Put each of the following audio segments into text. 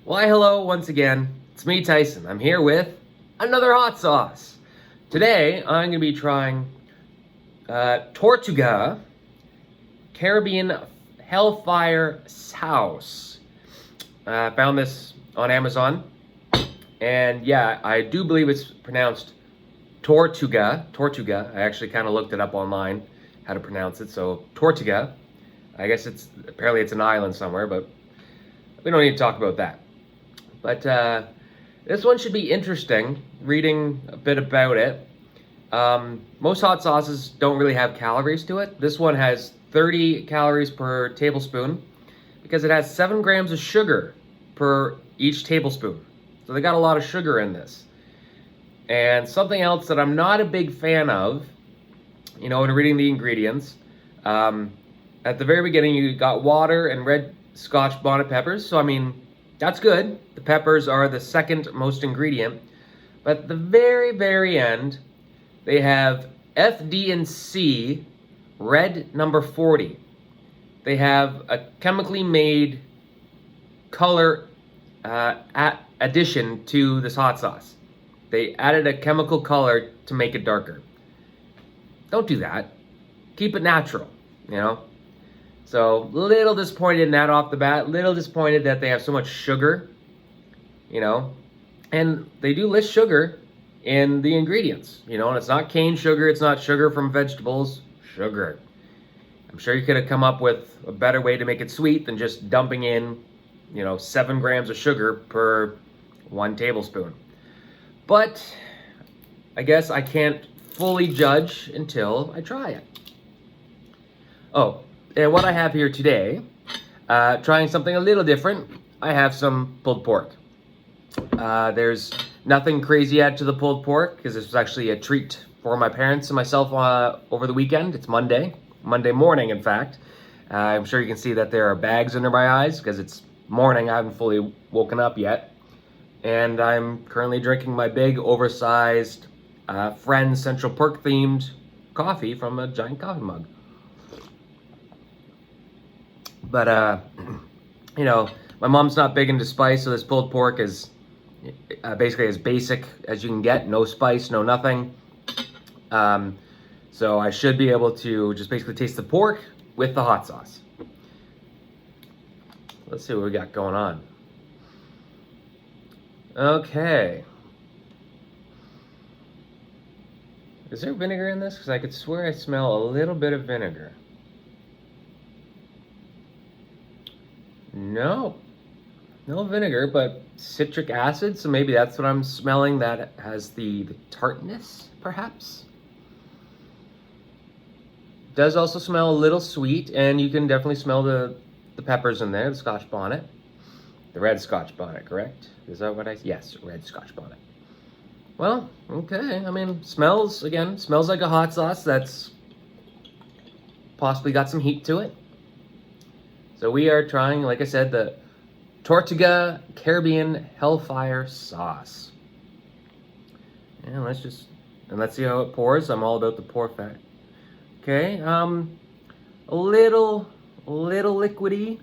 Why, hello once again. It's me, Tyson. I'm here with another hot sauce. Today, I'm going to be trying Tortuga Caribbean Hellfire Sauce. I found this on Amazon, and yeah, I do believe it's pronounced Tortuga. Tortuga. I actually kind of looked it up online, how to pronounce it. So Tortuga. I guess apparently it's an island somewhere, but we don't need to talk about that. But this one should be interesting, reading a bit about it. Most hot sauces don't really have calories to it. This one has 30 calories per tablespoon because it has 7 grams of sugar per each tablespoon. So they got a lot of sugar in this. And something else that I'm not a big fan of, in reading the ingredients, at the very beginning you got water and red Scotch bonnet peppers. So I mean, that's good. The peppers are the second most ingredient. But at the very, very end, they have FD&C red number 40. They have a chemically made color addition to this hot sauce. They added a chemical color to make it darker. Don't do that. Keep it natural, So, little disappointed in that off the bat. Little disappointed that they have so much sugar, And they do list sugar in the ingredients, and it's not cane sugar. It's not sugar from vegetables. Sugar. I'm sure you could have come up with a better way to make it sweet than just dumping in, 7 grams of sugar per 1 tablespoon. But I guess I can't fully judge until I try it. Oh. And what I have here today, trying something a little different, I have some pulled pork. There's nothing crazy added to the pulled pork because this was actually a treat for my parents and myself over the weekend. It's Monday morning, in fact. I'm sure you can see that there are bags under my eyes because it's morning. I haven't fully woken up yet. And I'm currently drinking my big, oversized, Friends Central Perk themed coffee from a giant coffee mug. But, my mom's not big into spice, so this pulled pork is basically as basic as you can get. No spice, no nothing. So I should be able to just basically taste the pork with the hot sauce. Let's see what we got going on. Okay. Is there vinegar in this? Because I could swear I smell a little bit of vinegar. No vinegar, but citric acid, so maybe that's what I'm smelling, that has the tartness, perhaps. Does also smell a little sweet, and you can definitely smell the peppers in there, the Scotch bonnet. The red Scotch bonnet, correct? Is that what yes, red Scotch bonnet. Well, okay, I mean, smells like a hot sauce that's possibly got some heat to it. So we are trying, like I said, the Tortuga Caribbean Hellfire Sauce. And let's see how it pours. I'm all about the pour fact. Okay, a little liquidy,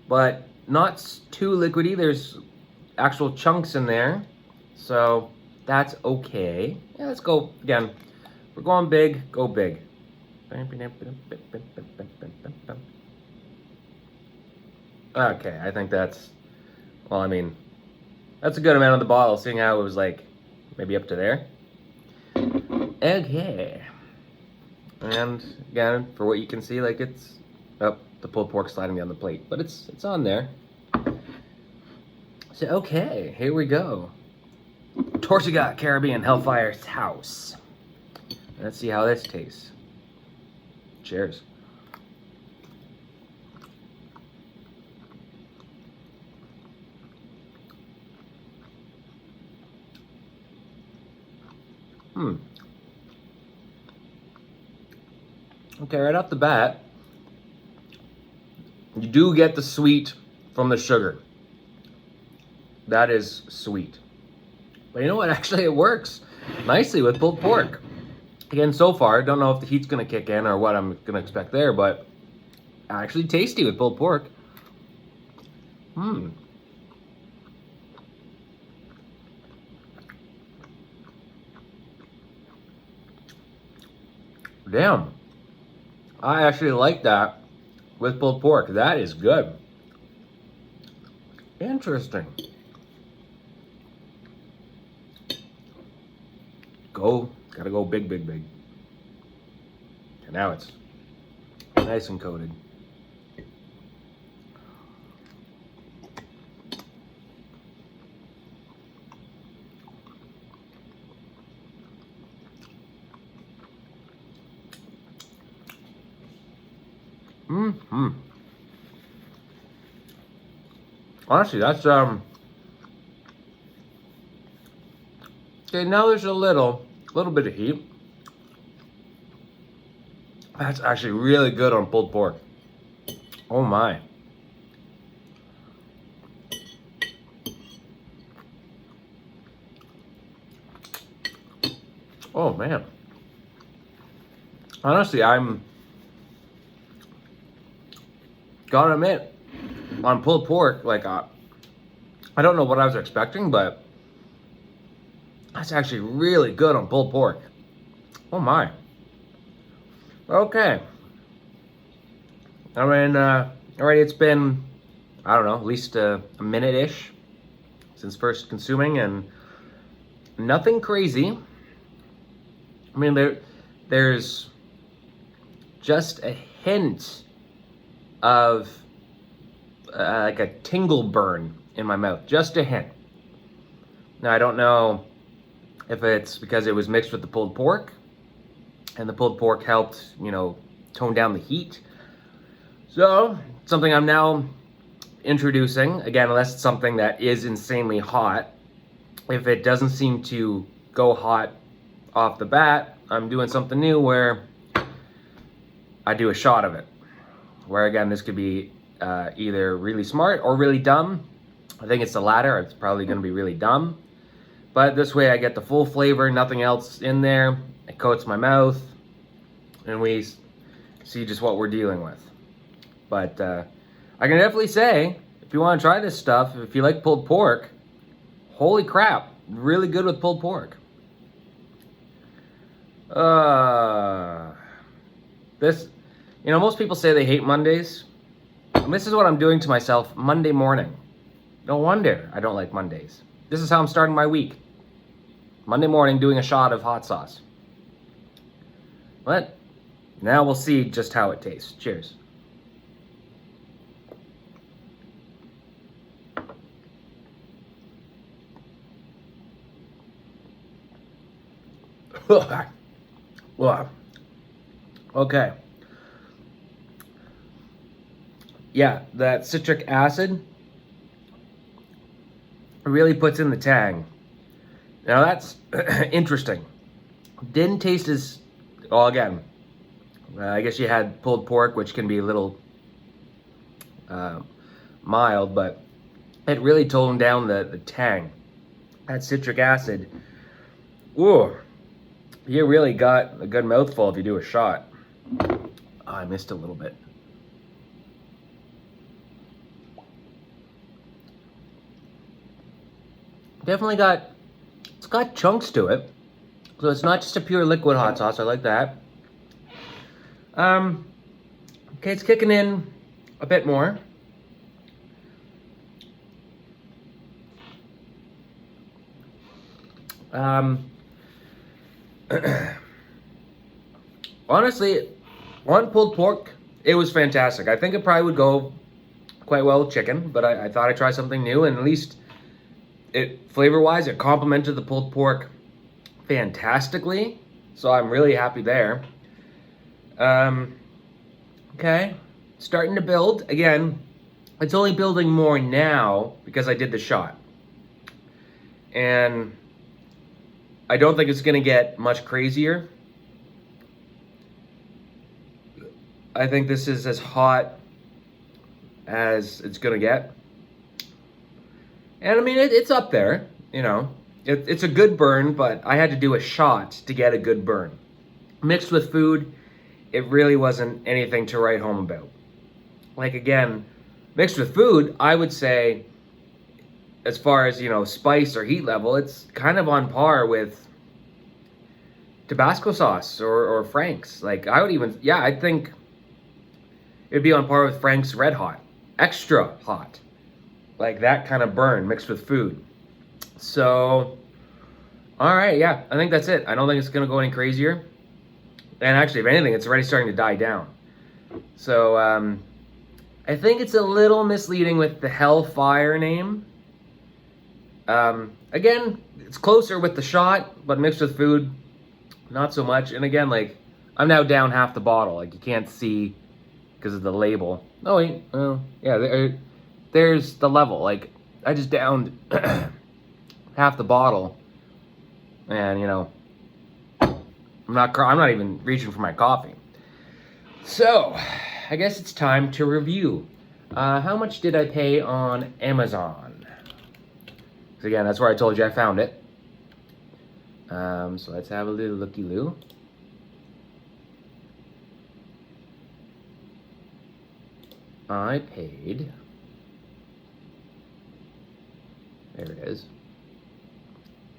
but not too liquidy. There's actual chunks in there, so that's okay. Yeah, let's go again. We're going big. Go big. Okay, I think that's a good amount of the bottle, seeing how it was maybe up to there. Okay. And again, for what you can see, it's the pulled pork sliding down the plate, but it's on there. So okay, here we go. Tortuga Caribbean Hellfire Sauce. Let's see how this tastes. Cheers. Okay, right off the bat, you do get the sweet from the sugar. That is sweet. But you know what? Actually, it works nicely with pulled pork. Again, so far, I don't know if the heat's going to kick in or what I'm going to expect there, but actually tasty with pulled pork. Damn. I actually like that with pulled pork. That is good. Interesting. Gotta go big, big, big. And now it's nice and coated. Mm-hmm. Honestly, that's okay, now there's a little bit of heat. That's actually really good on pulled pork. Oh my. Oh man. Honestly, I'm gotta admit, on pulled pork, like I don't know what I was expecting, but that's actually really good on pulled pork. Oh my. Okay. I mean, alright, it's been, I don't know, at least a minute-ish since first consuming, and nothing crazy. I mean, there's just a hint of like a tingle burn in my mouth, just a hint. Now, I don't know if it's because it was mixed with the pulled pork, and the pulled pork helped, tone down the heat. So, something I'm now introducing, again, unless it's something that is insanely hot. If it doesn't seem to go hot off the bat, I'm doing something new where I do a shot of it. Where again, this could be either really smart or really dumb. I think it's the latter. It's probably going to be really dumb. But this way I get the full flavor, nothing else in there. It coats my mouth, and we see just what we're dealing with. But I can definitely say, if you want to try this stuff, if you like pulled pork, holy crap, really good with pulled pork. This, most people say they hate Mondays. And this is what I'm doing to myself Monday morning. No wonder I don't like Mondays. This is how I'm starting my week. Monday morning, doing a shot of hot sauce. But now we'll see just how it tastes. Cheers. Okay. Yeah, that citric acid really puts in the tang. Now that's interesting. Didn't taste as, well, again, I guess you had pulled pork, which can be a little mild, but it really toned down the tang. That citric acid, ooh, you really got a good mouthful if you do a shot. Oh, I missed a little bit. Definitely it's got chunks to it. So it's not just a pure liquid hot sauce. I like that. Okay, it's kicking in a bit more. Honestly, on pulled pork, it was fantastic. I think it probably would go quite well with chicken, but I thought I'd try something new, and at least flavor-wise, it complemented the pulled pork fantastically. So I'm really happy there. Okay, starting to build. Again, it's only building more now because I did the shot. And I don't think it's going to get much crazier. I think this is as hot as it's going to get. And I mean, it's up there, It's a good burn, but I had to do a shot to get a good burn. Mixed with food, it really wasn't anything to write home about. Like, again, mixed with food, I would say, as far as, spice or heat level, it's kind of on par with Tabasco sauce or Frank's. Like, I would even, yeah, I think it'd be on par with Frank's Red Hot. Extra hot. Like that kind of burn mixed with food. So, all right, yeah, I think that's it. I don't think it's gonna go any crazier. And actually, if anything, it's already starting to die down. So, I think it's a little misleading with the Hellfire name. Again, it's closer with the shot, but mixed with food, not so much. And again, like, I'm now down half the bottle. Like, you can't see because of the label. Oh, wait, well, yeah, there's the level. Like, I just downed half the bottle. And, you know, I'm not even reaching for my coffee. So, I guess it's time to review. How much did I pay on Amazon? Because again, that's where I told you I found it. So let's have a little looky-loo. I paid... There it is.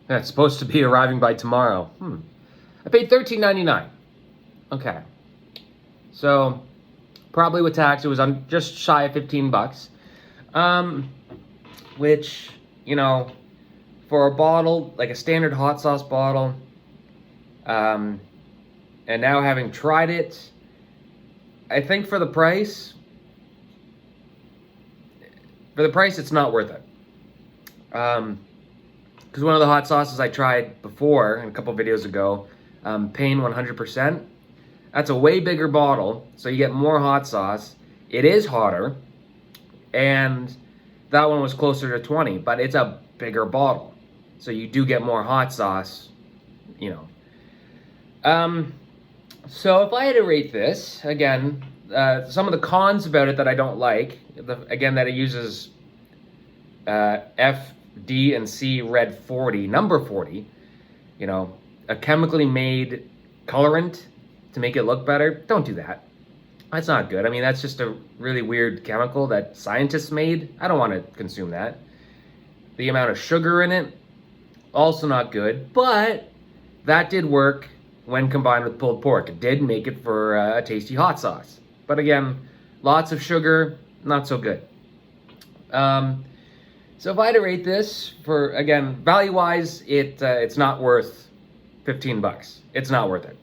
That's supposed to be arriving by tomorrow. I paid $13.99. Okay. So, probably with tax, it was on just shy of 15 bucks. Which, you know, for a bottle, like a standard hot sauce bottle, and now having tried it, I think for the price, it's not worth it. Because one of the hot sauces I tried before, a couple videos ago, Pain 100%, that's a way bigger bottle, so you get more hot sauce. It is hotter, and that one was closer to 20, but it's a bigger bottle, so you do get more hot sauce, you know. So if I had to rate this, again, some of the cons about it that I don't like, again, that it uses F, D, and C red 40, number 40, you know, a chemically made colorant to make it look better. Don't do that. That's not good. I mean, that's just a really weird chemical that scientists made. I don't want to consume that. The amount of sugar in it, also not good, but that did work when combined with pulled pork. It did make it for a tasty hot sauce. But again, lots of sugar, not so good. So if I had to rate this for, again, value-wise, it's not worth 15 bucks. It's not worth it.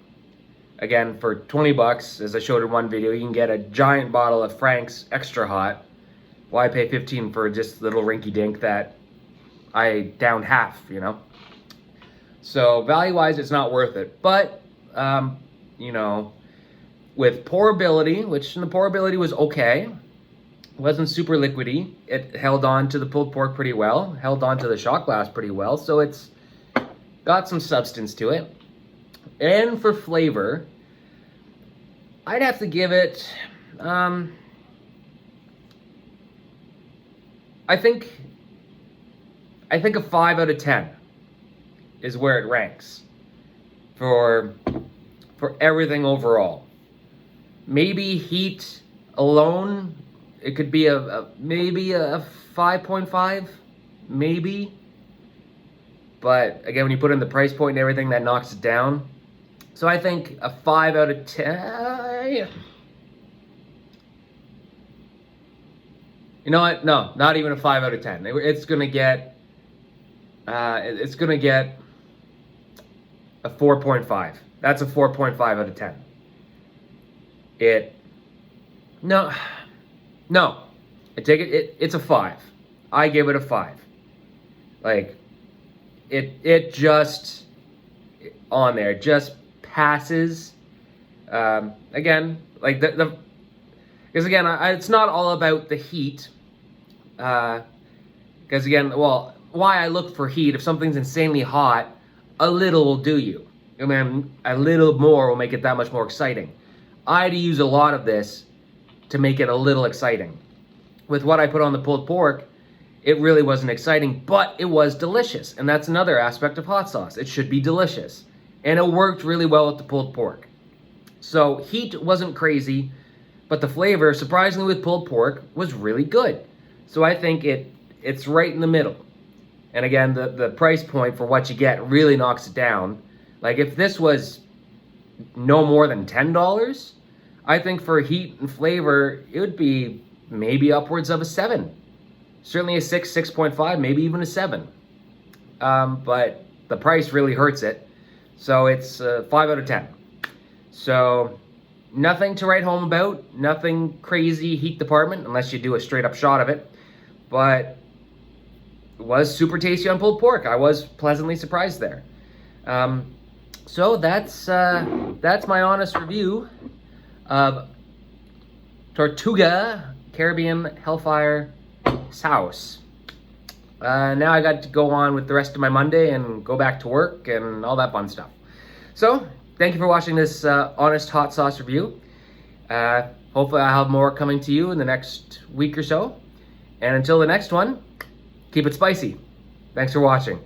Again, for 20 bucks, as I showed in one video, you can get a giant bottle of Frank's Extra Hot. Why pay 15 for just little rinky-dink that I downed half, you know? So value-wise, it's not worth it. But, you know, with pourability, which the pourability was okay, wasn't super liquidy. It held on to the pulled pork pretty well, held on to the shot glass pretty well, so it's got some substance to it. And for flavor, I'd have to give it, I think a 5 out of 10 is where it ranks for everything overall. Maybe heat alone, it could be maybe a 5.5, maybe. But again, when you put in the price point and everything, that knocks it down. So I think a 5 out of 10. You know what? No, not even a 5 out of 10. It's gonna get a 4.5. That's a 4.5 out of 10. No. I take it. It's a 5. I give it a 5. Like, it just on there, just passes. Again, like because again, it's not all about the heat. Because again, well, why I look for heat, if something's insanely hot, a little will do you. I mean, a little more will make it that much more exciting. I had to use a lot of this to make it a little exciting. With what I put on the pulled pork, it really wasn't exciting, but it was delicious. And that's another aspect of hot sauce. It should be delicious. And it worked really well with the pulled pork. So heat wasn't crazy, but the flavor, surprisingly with pulled pork, was really good. So I think it's right in the middle. And again, the price point for what you get really knocks it down. Like if this was no more than $10, I think for heat and flavor, it would be maybe upwards of a 7. Certainly a 6, 6.5, maybe even a 7. But the price really hurts it. So it's 5 out of 10. So nothing to write home about. Nothing crazy heat department, unless you do a straight up shot of it. But it was super tasty on pulled pork. I was pleasantly surprised there. So that's my honest review of Tortuga Caribbean Hellfire Sauce. Now I got to go on with the rest of my Monday and go back to work and all that fun stuff. So thank you for watching this honest hot sauce review. Hopefully I'll have more coming to you in the next week or so. And until the next one, keep it spicy. Thanks for watching.